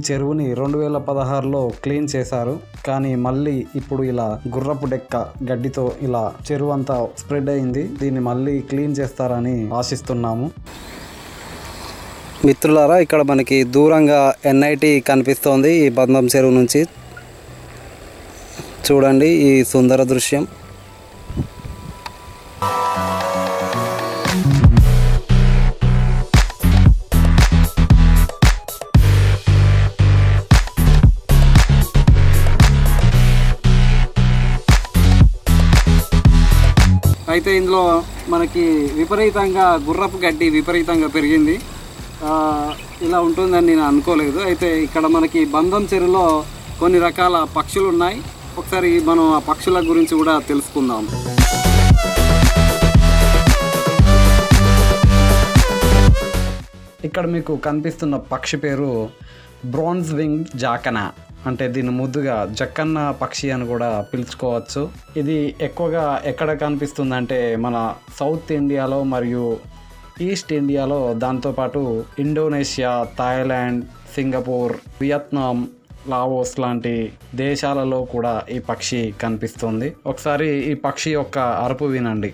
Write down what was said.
చెరువుని 2016లో క్లీన్ చేశారు. కానీ మళ్ళీ ఇప్పుడు ఇలా గుర్రపు డెక్క గడ్డితో ఇలా చెరువు అంతా స్ప్రెడ్ అయింది. దీన్ని మళ్ళీ క్లీన్ చేస్తారని ఆశిస్తున్నాము. మిత్రులారా, ఇక్కడ మనకి దూరంగా ఎన్ఐటి కనిపిస్తోంది. ఈ బంధం చెరువు నుంచి చూడండి ఈ సుందర దృశ్యం. అయితే ఇందులో మనకి విపరీతంగా గుర్రపు గడ్డి విపరీతంగా పెరిగింది. ఇలా ఉంటుందని నేను అనుకోలేదు. అయితే ఇక్కడ మనకి బంధం చెరువులో కొన్ని రకాల పక్షులు ఉన్నాయి. ఒకసారి మనం ఆ పక్షుల గురించి కూడా తెలుసుకుందాం. ఇక్కడ మీకు కనిపిస్తున్న పక్షి పేరు బ్రాంజ్ వింగ్ జాకనా. అంటే దీన్ని ముద్దుగా జక్కన్న పక్షి అని కూడా పిలుచుకోవచ్చు. ఇది ఎక్కువగా ఎక్కడ కనిపిస్తుందంటే మన సౌత్ ఇండియాలో మరియు ఈస్ట్ ఇండియాలో, దాంతోపాటు Indonesia, Thailand, Singapore, Vietnam, Laos లాంటి దేశాలలో కూడా ఈ పక్షి కనిపిస్తుంది. ఒకసారి ఈ పక్షి యొక్క అరుపు వినండి.